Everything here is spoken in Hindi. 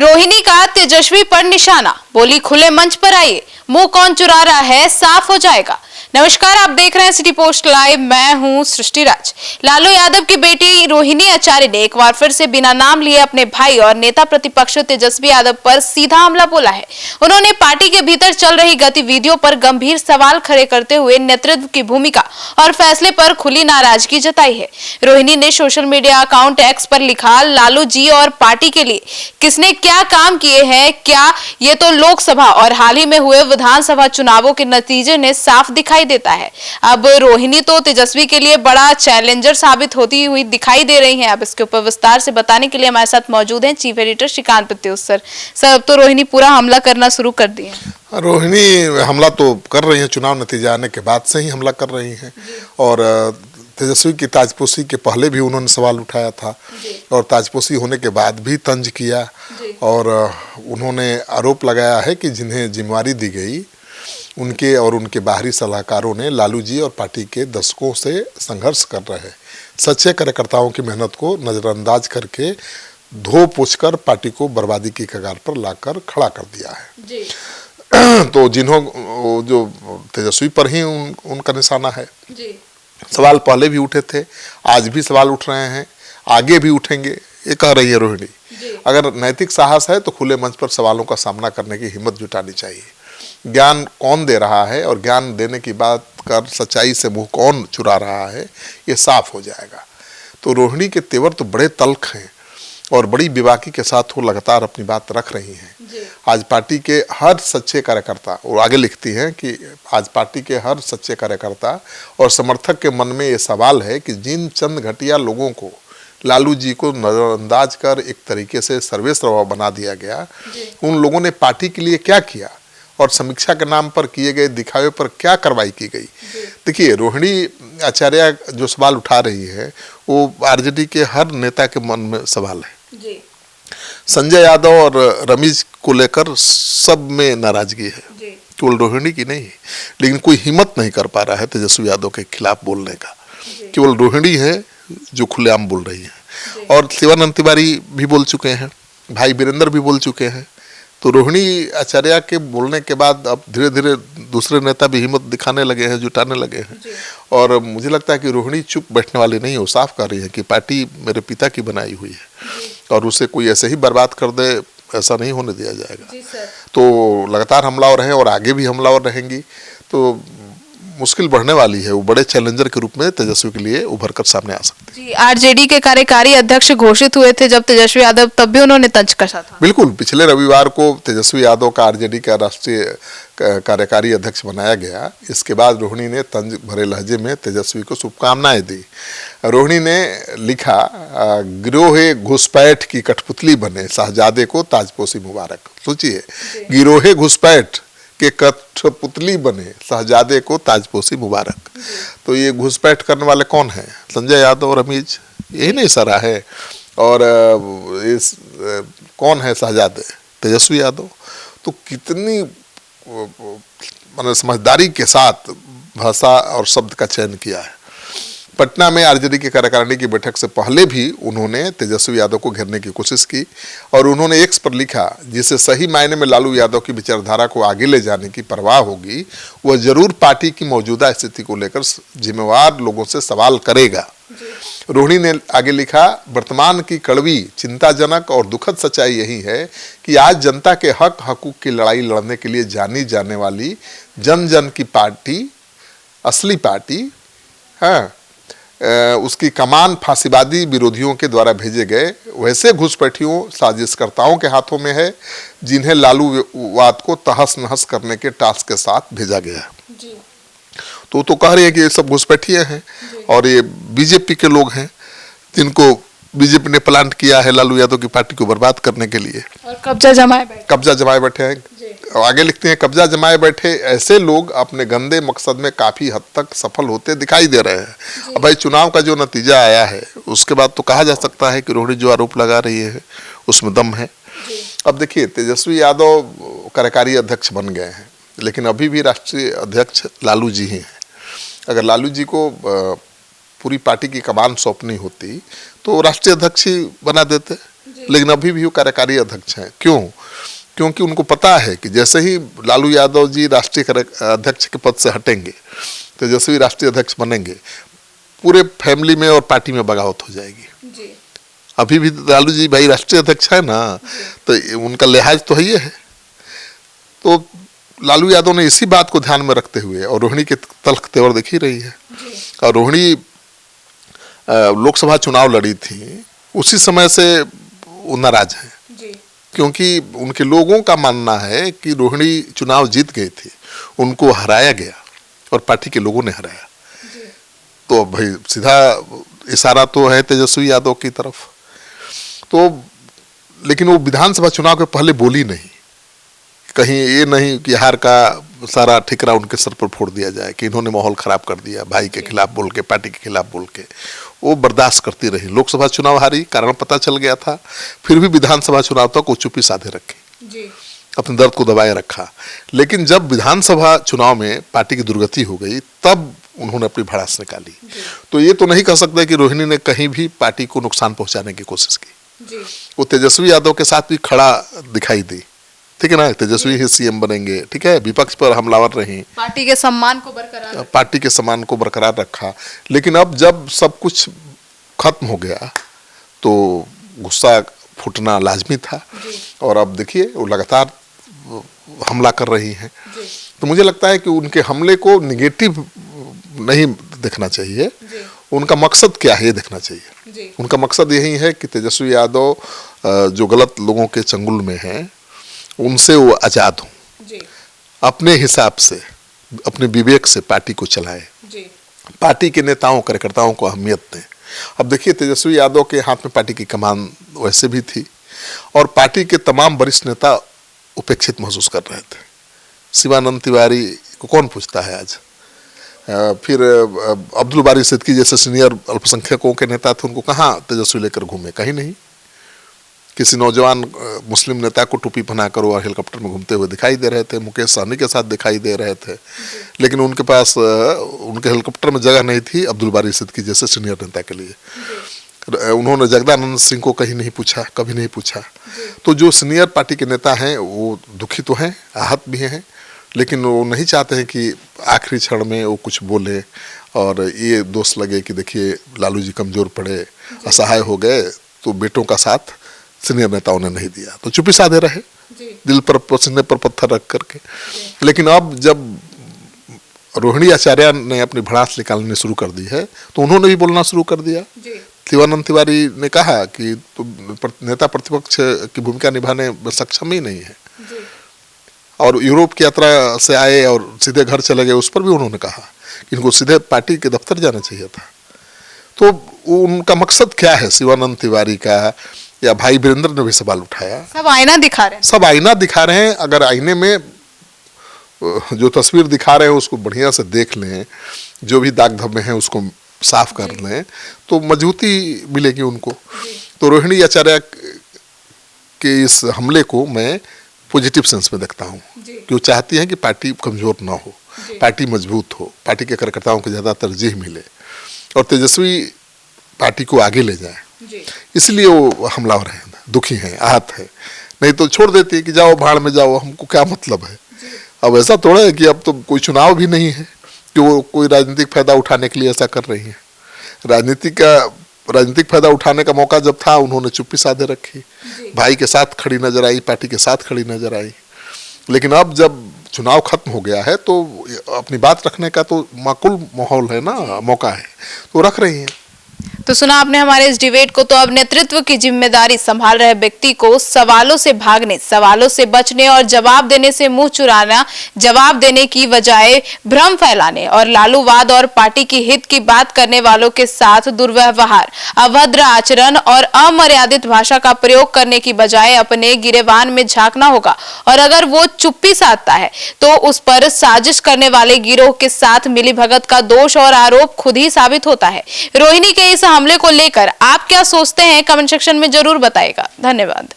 रोहिणी का तेजस्वी पर निशाना, बोली खुले मंच पर आइए, मुंह कौन चुरा रहा है साफ हो जाएगा। नमस्कार, आप देख रहे हैं सिटी पोस्ट लाइव। मैं हूं सृष्टि राज। लालू यादव की बेटी रोहिणी आचार्य ने एक बार फिर से बिना नाम लिए अपने भाई और नेता प्रतिपक्ष तेजस्वी यादव पर सीधा हमला बोला है। उन्होंने पार्टी के भीतर चल रही गतिविधियों पर गंभीर सवाल खड़े करते हुए नेतृत्व की भूमिका और फैसले पर खुली नाराजगी जताई है। रोहिणी ने सोशल मीडिया अकाउंट एक्स पर लिखा, लालू जी और पार्टी के लिए किसने क्या काम किए हैं, क्या ये तो लोकसभा और हाल ही में हुए विधानसभा चुनावों के नतीजे ने साफ दिखाई देता है। अब रोहिणी तो तेजस्वी के लिए बड़ा चैलेंजर साबित होती हुई दिखाई दे रही हैं। अब इसके ऊपर विस्तार से बताने के लिए हमारे साथ मौजूद हैं chief editor Shrikant Pratyush sir. अब तो रोहिणी पूरा हमला करना शुरू कर दिए हैं। रोहिणी हमला तो कर रही है, चुनाव नतीजा आने के बाद से ही हमला कर रही हैं। और तेजस्वी की ताजपोशी के पहले भी उन्होंने सवाल उठाया था और ताजपोशी होने के बाद भी तंज किया और उन्होंने आरोप लगाया है कि जिन्हें जिम्मेवारी दी गई उनके और उनके बाहरी सलाहकारों ने लालू जी और पार्टी के दशकों से संघर्ष कर रहे सच्चे कार्यकर्ताओं की मेहनत को नज़रअंदाज करके धो पोंछकर पार्टी को बर्बादी की कगार पर लाकर खड़ा कर दिया है। तो जो तेजस्वी पर ही उनका निशाना है। सवाल पहले भी उठे थे, आज भी सवाल उठ रहे हैं, आगे भी उठेंगे, ये कह रही है रोहिणी। अगर नैतिक साहस है तो खुले मंच पर सवालों का सामना करने की हिम्मत जुटानी चाहिए। ज्ञान कौन दे रहा है और ज्ञान देने की बात कर सच्चाई से मुंह कौन चुरा रहा है, ये साफ हो जाएगा। तो रोहिणी के तेवर तो बड़े तल्ख हैं और बड़ी बेबाकी के साथ वो लगातार अपनी बात रख रही हैं। आज पार्टी के हर सच्चे कार्यकर्ता, और आगे लिखती हैं कि आज पार्टी के हर सच्चे कार्यकर्ता और समर्थक के मन में ये सवाल है कि जिन चंद घटिया लोगों को लालू जी को नजरअंदाज कर एक तरीके से सर्वेसर्वा बना दिया गया, उन लोगों ने पार्टी के लिए क्या किया और समीक्षा के नाम पर किए गए दिखावे पर क्या कार्रवाई की गई। देखिए, रोहिणी आचार्य जो सवाल उठा रही है वो आरजेडी के हर नेता के मन में सवाल है। संजय यादव और रमेश को लेकर सब में नाराजगी है, केवल रोहिणी की नहीं, लेकिन कोई हिम्मत नहीं कर पा रहा है तेजस्वी यादव के खिलाफ बोलने का। केवल रोहिणी है जो खुलेआम बोल रही है और शिवानंद तिवारी भी बोल चुके हैं, भाई वीरेंद्र भी बोल चुके हैं। तो रोहिणी आचार्य के बोलने के बाद अब धीरे धीरे दूसरे नेता भी हिम्मत दिखाने लगे हैं, जुटाने लगे हैं। और मुझे लगता है कि रोहिणी चुप बैठने वाली नहीं है, वो साफ कर रही है कि पार्टी मेरे पिता की बनाई हुई है और उसे कोई ऐसे ही बर्बाद कर दे, ऐसा नहीं होने दिया जाएगा। तो लगातार हमलावर हैं और आगे भी हमलावर रहेंगी। तो मुश्किल बढ़ने वाली है, वो बड़े चैलेंजर के रूप में तेजस्वी के लिए उभर कर सामने आ सकते हैं। जी, आरजेडी के कार्यकारी अध्यक्ष घोषित हुए थे जब तेजस्वी यादव, तब भी उन्होंने तंज कसा था। बिल्कुल, पिछले रविवार को तेजस्वी यादव का आरजेडी का राष्ट्रीय कार्यकारी अध्यक्ष बनाया गया। इसके बाद रोहिणी ने तंज भरे लहजे में तेजस्वी को शुभकामनाएं दी। रोहिणी ने लिखा, गिरोहे घुसपैठ की कठपुतली बने शहजादे को ताजपोशी मुबारक। सोचिए, गिरोहे घुसपैठ के कठपुतली बने शहजादे को ताजपोशी मुबारक। तो ये घुसपैठ करने वाले कौन हैं? संजय यादव और रमेश, यही नहीं सारा है। और इस कौन है शहजादे? तेजस्वी यादव। तो कितनी मतलब समझदारी के साथ भाषा और शब्द का चयन किया है। पटना में आरजेडी की कार्यकारिणी की बैठक से पहले भी उन्होंने तेजस्वी यादव को घेरने की कोशिश की और उन्होंने एक्स पर लिखा, जिसे सही मायने में लालू यादव की विचारधारा को आगे ले जाने की परवाह होगी, वह जरूर पार्टी की मौजूदा स्थिति को लेकर जिम्मेवार लोगों से सवाल करेगा। रोहिणी ने आगे लिखा, वर्तमान की कड़वी, चिंताजनक और दुखद सच्चाई यही है कि आज जनता के हक हकूक की लड़ाई लड़ने के लिए जानी जाने वाली जन जन की पार्टी, असली पार्टी, हाँ, उसकी कमान फांसीवादी विरोधियों के द्वारा भेजे गए वैसे घुसपैठियों साजिशकर्ताओं के हाथों में है जिन्हें लालूवाद को तहस नहस करने के टास्क के साथ भेजा गया है। तो कह रही है कि ये सब घुसपैठिए हैं और ये बीजेपी के लोग हैं जिनको बीजेपी ने प्लान किया है लालू यादव की पार्टी को बर्बाद करने के लिए और कब्जा जमाए बैठे हैं। आगे लिखते हैं, कब्जा जमाए बैठे ऐसे लोग अपने गंदे मकसद में काफी हद तक सफल होते दिखाई दे रहे हैं। अब भाई, चुनाव का जो नतीजा आया है उसके बाद तो कहा जा सकता है कि रोहिणी जो आरोप लगा रही है उसमें दम है। अब देखिए, तेजस्वी यादव कार्यकारी अध्यक्ष बन गए हैं, लेकिन अभी भी राष्ट्रीय अध्यक्ष लालू जी ही हैं। अगर लालू जी को पूरी पार्टी की कमान सौंपनी होती तो राष्ट्रीय अध्यक्ष ही बना देते। लेकिन अभी भी वो कार्यकारी अध्यक्ष हैं। क्यों? क्योंकि उनको पता है कि जैसे ही लालू यादव जी राष्ट्रीय अध्यक्ष के पद से हटेंगे, तेजस्वी राष्ट्रीय अध्यक्ष बनेंगे, पूरे फैमिली में और पार्टी में बगावत हो जाएगी। अभी भी लालू जी भाई राष्ट्रीय अध्यक्ष है ना, तो उनका लिहाज तो है। तो लालू यादव ने इसी बात को ध्यान में रखते हुए, और रोहिणी के तल्ख तेवर दिख ही रही है, और रोहिणी लोकसभा चुनाव लड़ी थी, उसी समय से वो नाराज है, क्योंकि उनके लोगों का मानना है कि रोहिणी चुनाव जीत गई थी, उनको हराया गया और पार्टी के लोगों ने हराया। तो भाई सीधा इशारा तो है तेजस्वी यादव की तरफ। तो लेकिन वो विधानसभा चुनाव के पहले बोली नहीं, कहीं ये नहीं कि हार का सारा ठिकरा उनके सर पर फोड़ दिया जाए कि इन्होंने माहौल खराब कर दिया, भाई के खिलाफ बोल के, पार्टी के खिलाफ बोल के। वो बर्दाश्त करती रही। लोकसभा चुनाव हारी, कारण पता चल गया था, फिर भी विधानसभा चुनाव तक वो चुप्पी साधे रखी, अपने दर्द को दबाए रखा। लेकिन जब विधानसभा चुनाव में पार्टी की दुर्गति हो गई, तब उन्होंने अपनी भड़ास निकाली। तो ये तो नहीं कह सकते कि रोहिणी ने कहीं भी पार्टी को नुकसान पहुंचाने की कोशिश की। वो तेजस्वी यादव के साथ भी खड़ा दिखाई दी, ठीक है ना, तेजस्वी ही सीएम बनेंगे, ठीक है, विपक्ष पर हमलावर रही, पार्टी के सम्मान को बरकरार रखा। लेकिन अब जब सब कुछ खत्म हो गया तो गुस्सा फूटना लाजमी था, और अब देखिए वो लगातार हमला कर रही हैं। तो मुझे लगता है कि उनके हमले को निगेटिव नहीं देखना चाहिए, उनका मकसद क्या है ये देखना चाहिए। उनका मकसद यही है कि तेजस्वी यादव जो गलत लोगों के चंगुल में हैं, उनसे वो आजाद हों, अपने हिसाब से, अपने विवेक से पार्टी को चलाएं, पार्टी के नेताओं कार्यकर्ताओं को अहमियत दें। अब देखिए तेजस्वी यादव के हाथ में पार्टी की कमान वैसे भी थी, और पार्टी के तमाम वरिष्ठ नेता उपेक्षित महसूस कर रहे थे। शिवानंद तिवारी को कौन पूछता है आज? फिर अब्दुल बारी सिद्दीकी जैसे सीनियर अल्पसंख्यकों के नेता थे, उनको कहाँ तेजस्वी लेकर घूमे? कहीं नहीं। किसी नौजवान मुस्लिम नेता को टोपी पहनाकर और हेलीकॉप्टर में घूमते हुए दिखाई दे रहे थे, मुकेश सहनी के साथ दिखाई दे रहे थे, लेकिन उनके पास उनके हेलीकॉप्टर में जगह नहीं थी अब्दुल बारी सिद्दीकी जैसे सीनियर नेता के लिए। उन्होंने जगदानंद सिंह को कहीं नहीं पूछा, कभी नहीं पूछा। तो जो सीनियर पार्टी के नेता हैं वो दुखी तो हैं, आहत भी हैं, लेकिन वो नहीं चाहते हैं कि आखिरी क्षण में वो कुछ बोले और ये दोष लगे कि देखिए लालू जी कमजोर पड़े, असहाय हो गए, तो बेटों का साथ सीनियर नेताओं ने नहीं दिया, तो चुप्पी साधे रहे, दिल पर पसीने पर पत्थर रख करके। लेकिन अब जब रोहिणी आचार्य ने अपनी भड़ास निकालनी शुरू कर दी है, तो उन्होंने भी बोलना शुरू कर दिया। शिवानंद तिवारी ने कहा कि तो नेता प्रतिपक्ष की भूमिका निभाने में सक्षम ही नहीं है, और यूरोप की यात्रा से आए और सीधे घर चले गए, उस पर भी उन्होंने कहा कि इनको सीधे पार्टी के दफ्तर जाना चाहिए था। तो उनका मकसद क्या है शिवानंद तिवारी का, या भाई वीरेंद्र ने भी सवाल उठाया। सब आईना दिखा रहे हैं, सब आईना दिखा रहे हैं। अगर आईने में जो तस्वीर दिखा रहे हैं उसको बढ़िया से देख लें, जो भी दाग धब्बे हैं उसको साफ कर लें, तो मजबूती मिलेगी उनको। तो रोहिणी आचार्य के इस हमले को मैं पॉजिटिव सेंस में देखता हूँ, कि वो चाहती हैं कि पार्टी कमजोर ना हो, पार्टी मजबूत हो, पार्टी के कार्यकर्ताओं को ज़्यादा तरजीह मिले और तेजस्वी पार्टी को आगे ले जाए, इसलिए वो हमलावर हैं, दुखी हैं, आहत है। नहीं तो छोड़ देती है कि जाओ भाड़ में जाओ, हमको क्या मतलब है। अब ऐसा थोड़ा है कि अब तो कोई चुनाव भी नहीं है कि वो कोई राजनीतिक फायदा उठाने के लिए ऐसा कर रही है। राजनीतिक फायदा उठाने का मौका जब था, उन्होंने चुप्पी साधे रखी, भाई के साथ खड़ी नजर आई, पार्टी के साथ खड़ी नजर आई। लेकिन अब जब चुनाव खत्म हो गया है तो अपनी बात रखने का तो माकूल माहौल है ना, मौका है, तो रख रही हैं। तो सुना आपने हमारे इस डिबेट को। तो अब नेतृत्व की जिम्मेदारी संभाल रहे व्यक्ति को सवालों से भागने, सवालों से बचने और जवाब देने से मुंह चुराना, जवाब देने की बजाय भ्रम फैलाने और लालूवाद और पार्टी की हित की बात करने वालों के साथ दुर्व्यवहार, अभद्र आचरण और अमर्यादित भाषा का प्रयोग करने की बजाय अपने गिरेबान में झांकना होगा। और अगर वो चुप्पी साधता है तो उस पर साजिश करने वाले गिरोह के साथ मिलीभगत का दोष और आरोप खुद ही साबित होता है। रोहिणी के इस हमले को लेकर आप क्या सोचते हैं, कमेंट सेक्शन में जरूर बताइएगा। धन्यवाद।